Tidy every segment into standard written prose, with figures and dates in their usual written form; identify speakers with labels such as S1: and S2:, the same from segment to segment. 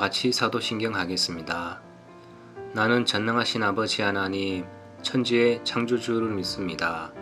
S1: 같이 사도신경 하겠습니다. 나는 전능하신 아버지 하나님, 천지의 창조주를 믿습니다.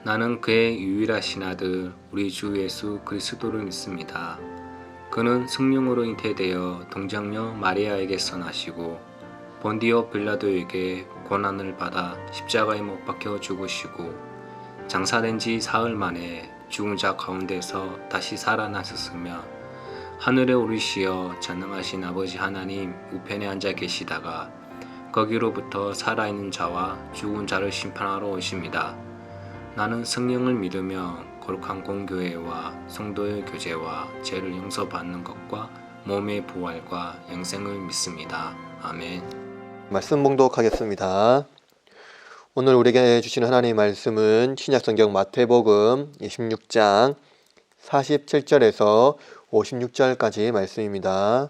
S1: 나는 그의 유일하신 아들, 우리 주 예수 그리스도를 믿습니다. 그는 성령으로 잉태되어 동정녀 마리아에게서 나시고 본디오 빌라도에게 고난을 받아 십자가에 못 박혀 죽으시고 장사된 지 사흘 만에 죽은 자 가운데서 다시 살아나셨으며 하늘에 오르시어 전능하신 아버지 하나님 우편에 앉아 계시다가 거기로부터 살아있는 자와 죽은 자를 심판하러 오십니다. 나는 성령을 믿으며 거룩한 공교회와 성도의 교제와 죄를 용서받는 것과 몸의 부활과 영생을 믿습니다. 아멘.
S2: 말씀 봉독하겠습니다. 오늘 우리에게 주시는 하나님의 말씀은 신약성경 마태복음 26장 47절에서 56절까지 말씀입니다.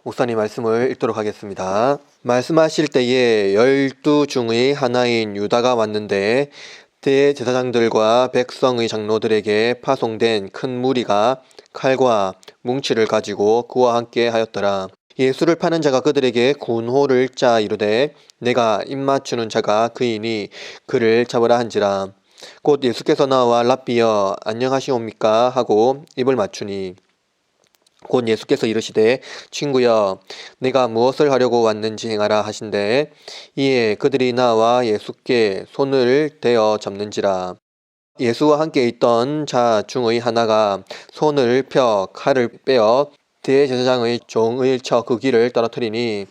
S2: 목사님 말씀을 읽도록 하겠습니다. 말씀하실 때에 12 중의 하나인 유다가 왔는데 대제사장들과 백성의 장로들에게 파송된 큰 무리가 칼과 뭉치를 가지고 그와 함께 하였더라. 예수를 파는 자가 그들에게 군호를 짜 이르되 내가 입맞추는 자가 그이니 그를 잡으라 한지라. 곧 예수께서 나와 랍비여 안녕하시옵니까 하고 입을 맞추니 곧 예수께서 이르시되 친구여 내가 무엇을 하려고 왔는지 행하라 하신대 이에 그들이 나와 예수께 손을 대어 잡는지라. 예수와 함께 있던 자 중의 하나가 손을 펴 칼을 빼어 대제사장의 종을 쳐 그 귀를 떨어뜨리니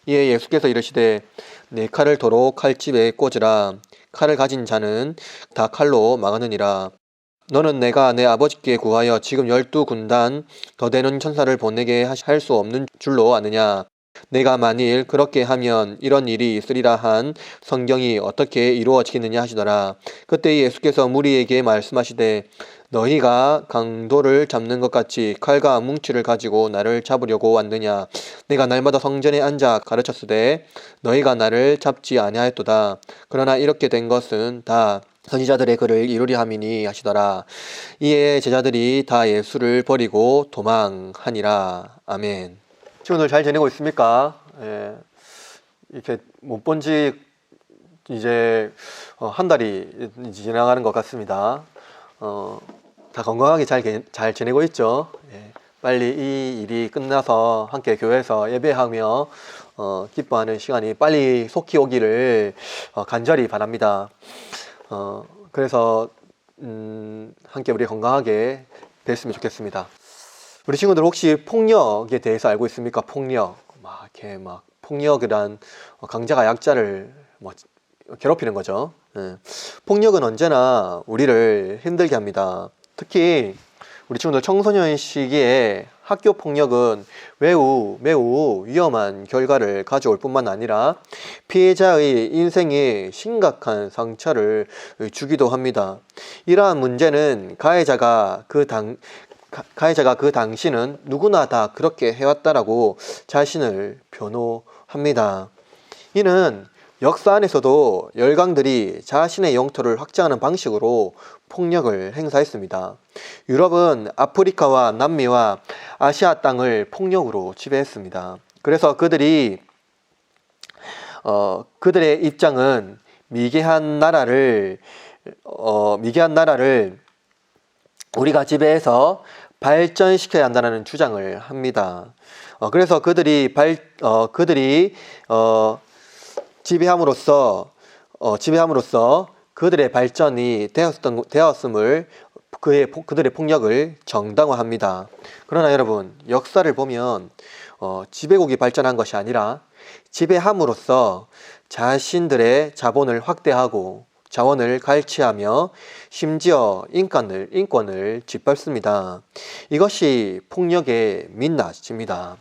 S2: 이에 예수께서 이르시되 내 칼을 도로 칼집에 꽂으라. 칼을 가진 자는 다 칼로 망하느니라. 너는 내가 내 아버지께 구하여 지금 12군단 더 되는 천사를 보내게 할 수 없는 줄로 아느냐. 내가 만일 그렇게 하면 이런 일이 있으리라 한 성경이 어떻게 이루어지겠느냐 하시더라. 그때 예수께서 무리에게 말씀하시되 너희가 강도를 잡는 것 같이 칼과 뭉치를 가지고 나를 잡으려고 왔느냐. 내가 날마다 성전에 앉아 가르쳤으되 너희가 나를 잡지 아니하였도다. 그러나 이렇게 된 것은 다 선지자들의 글을 이루려 함이니 하시더라. 이에 제자들이 다 예수를 버리고 도망하니라. 아멘. 오늘 잘 지내고 있습니까? 예, 이렇게 못 본 지 이제 한 달이 지나가는 것 같습니다. 다 건강하게 잘 지내고 있죠. 예, 빨리 이 일이 끝나서 함께 교회에서 예배하며 기뻐하는 시간이 빨리 속히 오기를 간절히 바랍니다. 그래서 함께 우리 건강하게 뵀으면 좋겠습니다. 우리 친구들 혹시 폭력에 대해서 알고 있습니까? 폭력. 폭력이란 강자가 약자를 괴롭히는 거죠. 폭력은 언제나 우리를 힘들게 합니다. 특히 우리 친구들 청소년 시기에 학교 폭력은 매우 위험한 결과를 가져올 뿐만 아니라 피해자의 인생에 심각한 상처를 주기도 합니다. 이러한 문제는 가해자가 그 당시는 누구나 다 그렇게 해왔다라고 자신을 변호합니다. 이는 역사 안에서도 열강들이 자신의 영토를 확장하는 방식으로 폭력을 행사했습니다. 유럽은 아프리카와 남미와 아시아 땅을 폭력으로 지배했습니다. 그래서 그들의 입장은 미개한 나라를 우리가 지배해서 발전시켜야 한다는 주장을 합니다. 그래서 그들이 지배함으로써 그들의 발전이 되었음을 그들의 폭력을 정당화합니다. 그러나 여러분, 역사를 보면 지배국이 발전한 것이 아니라 지배함으로써 자신들의 자본을 확대하고 자원을 갈취하며 심지어 인권을 짓밟습니다. 이것이 폭력의 민낯입니다.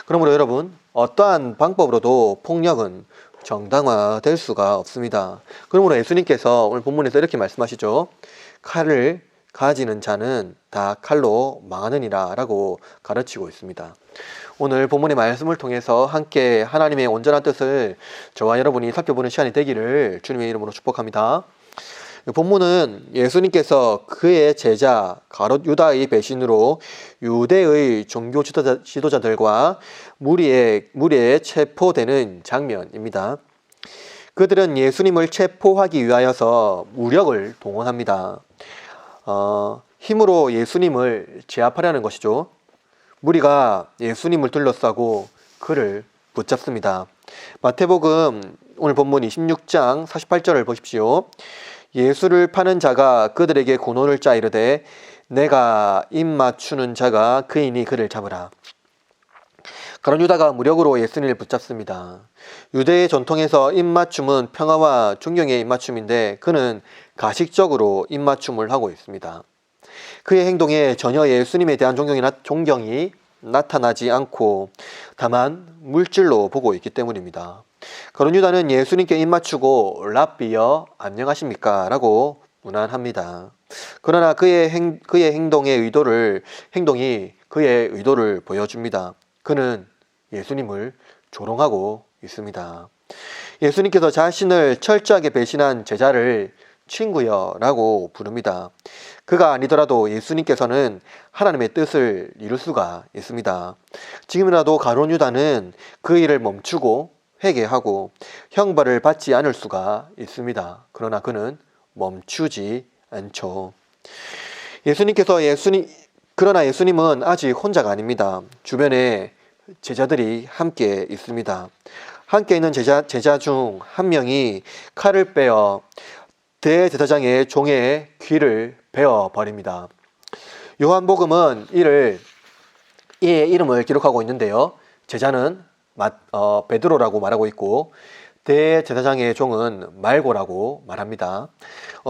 S2: 그러므로 여러분, 어떠한 방법으로도 폭력은 정당화될 수가 없습니다. 그러므로 예수님께서 오늘 본문에서 이렇게 말씀하시죠. 칼을 가지는 자는 다 칼로 망하느니라 라고 가르치고 있습니다. 오늘 본문의 말씀을 통해서 함께 하나님의 온전한 뜻을 저와 여러분이 살펴보는 시간이 되기를 주님의 이름으로 축복합니다. 본문은 예수님께서 그의 제자 가롯 유다의 배신으로 유대의 종교 지도자들과 무리에 체포되는 장면입니다. 그들은 예수님을 체포하기 위하여서 무력을 동원합니다. 힘으로 예수님을 제압하려는 것이죠. 무리가 예수님을 둘러싸고 그를 붙잡습니다. 마태복음 오늘 본문 26장 48절을 보십시오. 예수를 파는 자가 그들에게 군혼을 짜 이르되 내가 입 맞추는 자가 그이니 그를 잡으라. 가룟 유다가 무력으로 예수님을 붙잡습니다. 유대의 전통에서 입맞춤은 평화와 존경의 입맞춤인데 그는 가식적으로 입맞춤을 하고 있습니다. 그의 행동에 전혀 예수님에 대한 존경이 나타나지 않고 다만 물질로 보고 있기 때문입니다. 가룟 유다는 예수님께 입맞추고 랍비여 안녕하십니까? 라고 문안합니다. 그러나 그의 행동이 그의 의도를 보여줍니다. 그는 예수님을 조롱하고 있습니다. 예수님께서 자신을 철저하게 배신한 제자를 친구여 라고 부릅니다. 그가 아니더라도 예수님께서는 하나님의 뜻을 이룰 수가 있습니다. 지금이라도 가룟 유다는 그 일을 멈추고 회개하고 형벌을 받지 않을 수가 있습니다. 그러나 그는 멈추지 않죠. 그러나 예수님은 아직 혼자가 아닙니다. 주변에 제자들이 함께 있습니다. 함께 있는 제자 중 한 명이 칼을 빼어 대제사장의 종의 귀를 베어 버립니다. 요한복음은 이의 이름을 기록하고 있는데요. 제자는 베드로라고 말하고 있고 대제사장의 종은 말고라고 말합니다.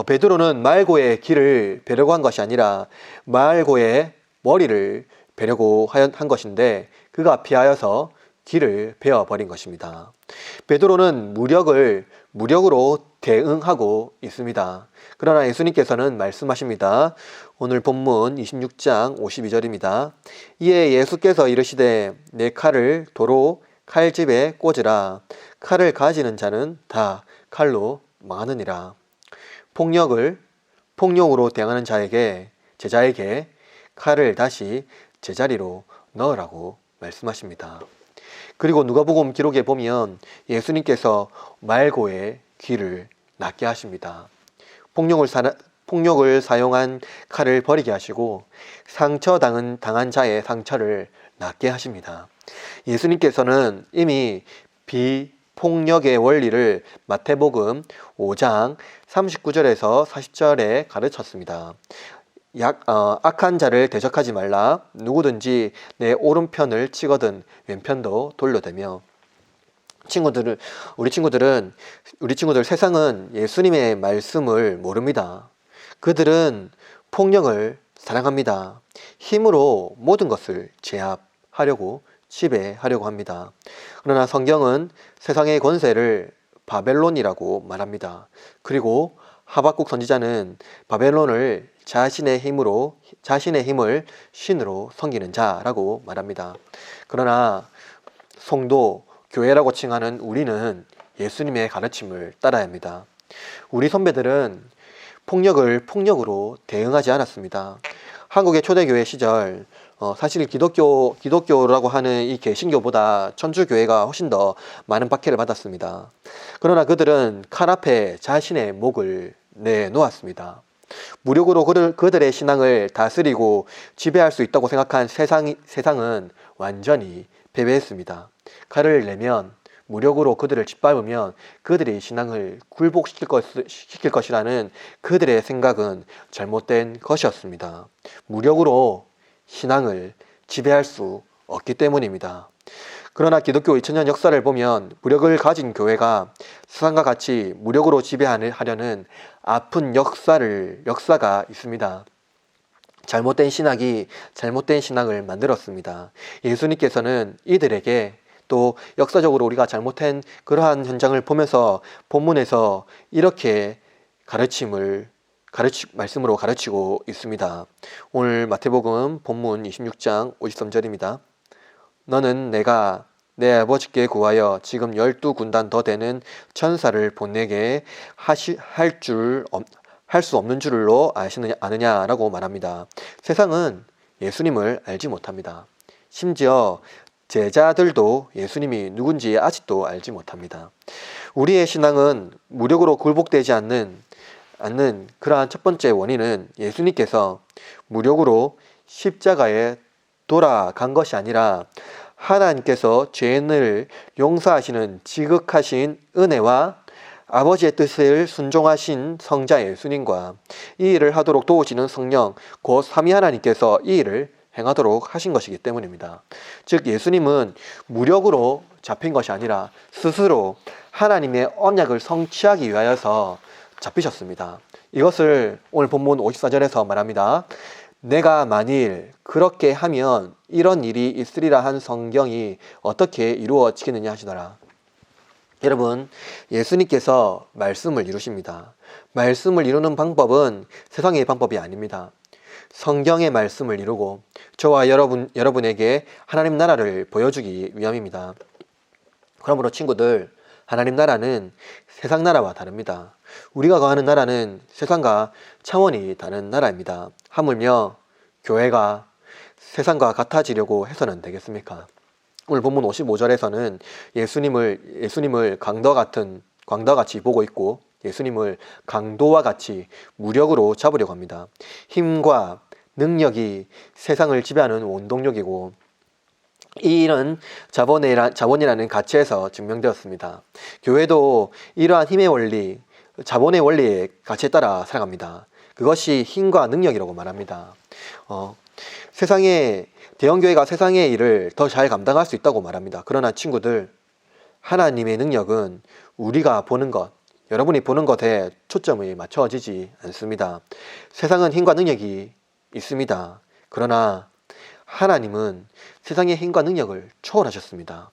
S2: 베드로는 말고의 귀를 베려고 한 것이 아니라 말고의 머리를 베려고 한 것인데 그가 피하여서 귀를 베어버린 것입니다. 베드로는 무력으로 대응하고 있습니다. 그러나 예수님께서는 말씀하십니다. 오늘 본문 26장 52절입니다. 이에 예수께서 이르시되 내 칼을 도로 칼집에 꽂으라. 칼을 가지는 자는 다 칼로 망하느니라. 폭력으로 대응하는 제자에게 칼을 다시 제자리로 넣으라고 말씀하십니다. 그리고 누가복음 기록에 보면 예수님께서 말고의 귀를 낫게 하십니다. 폭력을 사용한 칼을 버리게 하시고 당한 자의 상처를 낫게 하십니다. 예수님께서는 이미 비폭력의 원리를 마태복음 5장 39절에서 40절에 가르쳤습니다. 악한 자를 대적하지 말라. 누구든지 내 오른편을 치거든 왼편도 돌려대며. 우리 친구들 세상은 예수님의 말씀을 모릅니다. 그들은 폭력을 사랑합니다. 힘으로 모든 것을 제압하려고 지배하려고 합니다. 그러나 성경은 세상의 권세를 바벨론이라고 말합니다. 그리고 하박국 선지자는 바벨론을 자신의 힘을 신으로 섬기는 자라고 말합니다. 그러나 성도, 교회라고 칭하는 우리는 예수님의 가르침을 따라야 합니다. 우리 선배들은 폭력으로 대응하지 않았습니다. 한국의 초대교회 시절 사실 기독교라고 하는 이 개신교보다 천주교회가 훨씬 더 많은 박해를 받았습니다. 그러나 그들은 칼 앞에 자신의 목을 내놓았습니다. 무력으로 그들의 신앙을 다스리고 지배할 수 있다고 생각한 세상은 완전히 패배했습니다. 칼을 내면 무력으로 그들을 짓밟으면 그들의 신앙을 굴복시킬 것이라는 그들의 생각은 잘못된 것이었습니다. 무력으로 신앙을 지배할 수 없기 때문입니다. 그러나 기독교 2000년 역사를 보면 무력을 가진 교회가 세상과 같이 무력으로 지배하려는 아픈 역사가 있습니다. 잘못된 신앙을 만들었습니다. 예수님께서는 이들에게 또 역사적으로 우리가 잘못한 그러한 현장을 보면서 본문에서 이렇게 말씀으로 가르치고 있습니다. 오늘 마태복음 본문 26장 53절입니다. 너는 내가 내 아버지께 구하여 지금 12군단 더 되는 천사를 보내게 할 수 없는 줄로 아느냐라고 말합니다. 세상은 예수님을 알지 못합니다. 심지어 제자들도 예수님이 누군지 아직도 알지 못합니다. 우리의 신앙은 무력으로 굴복되지 않는 그러한 첫 번째 원인은 예수님께서 무력으로 십자가에 돌아간 것이 아니라 하나님께서 죄인을 용서하시는 지극하신 은혜와 아버지의 뜻을 순종하신 성자 예수님과 이 일을 하도록 도우시는 성령 곧 삼위 하나님께서 이 일을 행하도록 하신 것이기 때문입니다. 즉 예수님은 무력으로 잡힌 것이 아니라 스스로 하나님의 언약을 성취하기 위하여서 잡히셨습니다. 이것을 오늘 본문 54절에서 말합니다. 내가 만일 그렇게 하면 이런 일이 있으리라 한 성경이 어떻게 이루어지겠느냐 하시더라. 여러분, 예수님께서 말씀을 이루십니다. 말씀을 이루는 방법은 세상의 방법이 아닙니다. 성경의 말씀을 이루고 저와 여러분에게 하나님 나라를 보여주기 위함입니다. 그러므로 친구들, 하나님 나라는 세상 나라와 다릅니다. 우리가 거하는 나라는 세상과 차원이 다른 나라입니다. 하물며 교회가 세상과 같아지려고 해서는 되겠습니까? 오늘 본문 55절에서는 예수님을 광도같이 보고 있고 예수님을 강도와 같이 무력으로 잡으려고 합니다. 힘과 능력이 세상을 지배하는 원동력이고 이 일은 자본이라는 가치에서 증명되었습니다. 교회도 이러한 힘의 원리, 자본의 원리의 가치에 따라 살아갑니다. 그것이 힘과 능력이라고 말합니다. 대형교회가 세상의 일을 더 잘 감당할 수 있다고 말합니다. 그러나 친구들, 하나님의 능력은 우리가 보는 것, 여러분이 보는 것에 초점이 맞춰지지 않습니다. 세상은 힘과 능력이 있습니다. 그러나 하나님은 세상의 힘과 능력을 초월하셨습니다.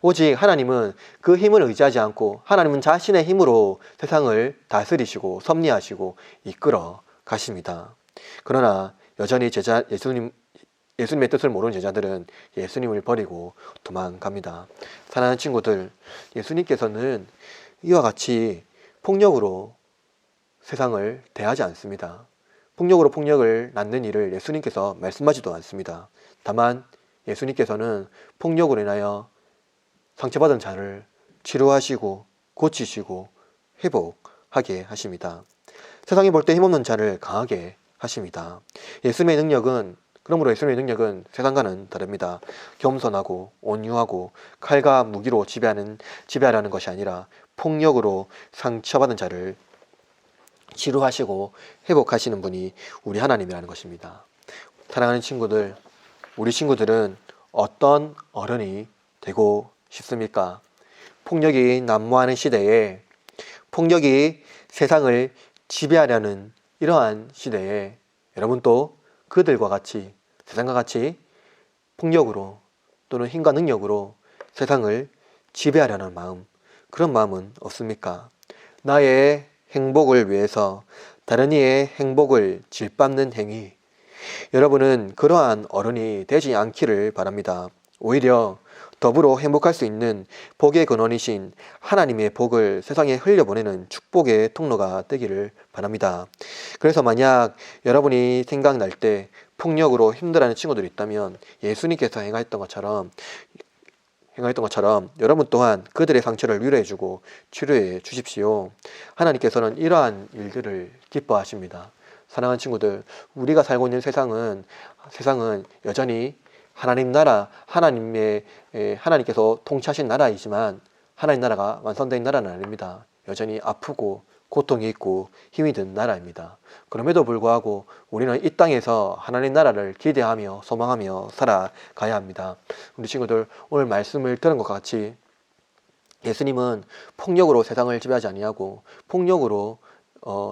S2: 오직 하나님은 그 힘을 의지하지 않고 하나님은 자신의 힘으로 세상을 다스리시고 섭리하시고 이끌어 가십니다. 그러나 여전히 예수님의 뜻을 모르는 제자들은 예수님을 버리고 도망갑니다. 사랑하는 친구들, 예수님께서는 이와 같이 폭력으로 세상을 대하지 않습니다. 폭력으로 폭력을 낳는 일을 예수님께서 말씀하지도 않습니다. 다만 예수님께서는 폭력으로 인하여 상처받은 자를 치료하시고 고치시고 회복하게 하십니다. 세상이 볼 때 힘없는 자를 강하게 하십니다. 그러므로 예수님의 능력은 세상과는 다릅니다. 겸손하고 온유하고 칼과 무기로 지배하려는 것이 아니라 폭력으로 상처받은 자를 치료하시고 회복하시는 분이 우리 하나님이라는 것입니다. 사랑하는 친구들, 우리 친구들은 어떤 어른이 되고 싶습니까? 폭력이 난무하는 시대에, 폭력이 세상을 지배하려는 이러한 시대에 여러분도 그들과 같이, 세상과 같이 폭력으로 또는 힘과 능력으로 세상을 지배하려는 마음, 그런 마음은 없습니까? 나의 행복을 위해서 다른 이의 행복을 질밟는 행위, 여러분은 그러한 어른이 되지 않기를 바랍니다. 오히려 더불어 행복할 수 있는 복의 근원이신 하나님의 복을 세상에 흘려보내는 축복의 통로가 되기를 바랍니다. 그래서 만약 여러분이 생각날 때 폭력으로 힘들어하는 친구들이 있다면 예수님께서 행하였던 것처럼 여러분 또한 그들의 상처를 위로해주고 치료해 주십시오. 하나님께서는 이러한 일들을 기뻐하십니다. 사랑하는 친구들, 우리가 살고 있는 세상은 여전히 하나님께서 통치하신 나라이지만 하나님 나라가 완성된 나라는 아닙니다. 여전히 아프고 고통이 있고 힘이 든 나라입니다. 그럼에도 불구하고 우리는 이 땅에서 하나님 나라를 기대하며 소망하며 살아가야 합니다. 우리 친구들, 오늘 말씀을 들은 것과 같이 예수님은 폭력으로 세상을 지배하지 아니하고 폭력으로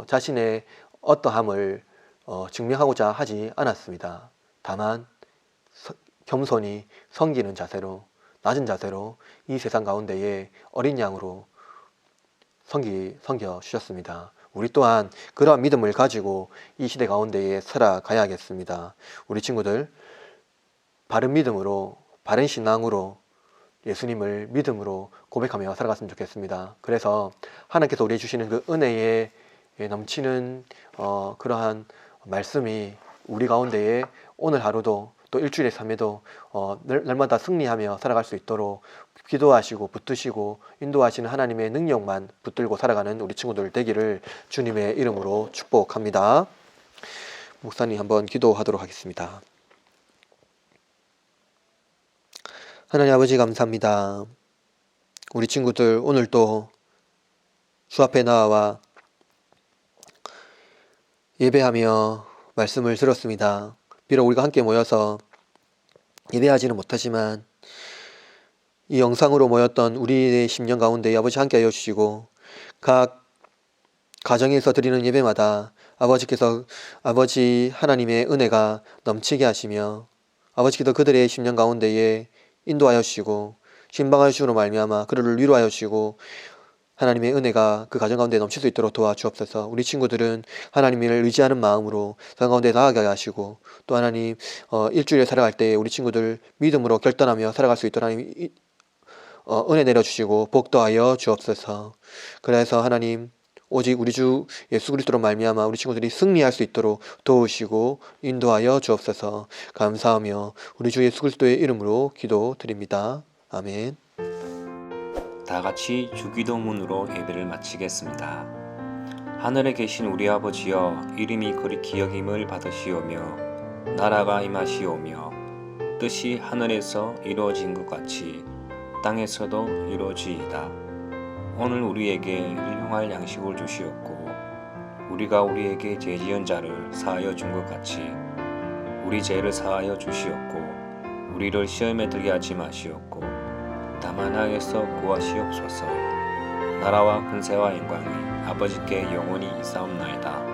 S2: 자신의 어떠함을 증명하고자 하지 않았습니다. 다만 겸손히 섬기는 자세로, 낮은 자세로 이 세상 가운데에 어린 양으로 섬겨 주셨습니다. 우리 또한 그러한 믿음을 가지고 이 시대 가운데에 살아가야겠습니다. 우리 친구들, 바른 믿음으로, 바른 신앙으로 예수님을 믿음으로 고백하며 살아갔으면 좋겠습니다. 그래서 하나님께서 우리에게 주시는 그 은혜의 넘치는 그러한 말씀이 우리 가운데에 오늘 하루도 또 일주일의 삶에도 날마다 승리하며 살아갈 수 있도록 기도하시고 붙드시고 인도하시는 하나님의 능력만 붙들고 살아가는 우리 친구들 되기를 주님의 이름으로 축복합니다. 목사님 한번 기도하도록 하겠습니다. 하나님 아버지 감사합니다. 우리 친구들 오늘도 주 앞에 나와 예배하며 말씀을 들었습니다. 비록 우리가 함께 모여서 예배하지는 못하지만 이 영상으로 모였던 우리의 심령 가운데 아버지 함께 하여 주시고 각 가정에서 드리는 예배마다 아버지께서 아버지 하나님의 은혜가 넘치게 하시며 아버지께서 그들의 심령 가운데에 인도하여 주시고 신방하여 주시므로 말미암아 그들을 위로하여 주시고 하나님의 은혜가 그 가정 가운데 넘칠 수 있도록 도와주옵소서. 우리 친구들은 하나님을 의지하는 마음으로 그 가운데 나아가게 하시고 또 하나님 일주일에 살아갈 때 우리 친구들 믿음으로 결단하며 살아갈 수 있도록 하나님 은혜 내려주시고 복 더하여 주옵소서. 그래서 하나님 오직 우리 주 예수 그리스도로 말미암아 우리 친구들이 승리할 수 있도록 도우시고 인도하여 주옵소서. 감사하며 우리 주 예수 그리스도의 이름으로 기도드립니다. 아멘.
S1: 다 같이 주기도문으로 예배를 마치겠습니다. 하늘에 계신 우리 아버지여, 이름이 거룩히 여김을 받으시오며 나라가 임하시오며 뜻이 하늘에서 이루어진 것 같이 땅에서도 이루어지이다. 오늘 우리에게 일용할 양식을 주시옵고 우리가 우리에게 죄 지은 자를 사하여 준 것 같이 우리 죄를 사하여 주시옵고 우리를 시험에 들게 하지 마시옵고 다만 악에서 구하시옵소서. 나라와 근세와 영광이 아버지께 영원히 있사옵나이다.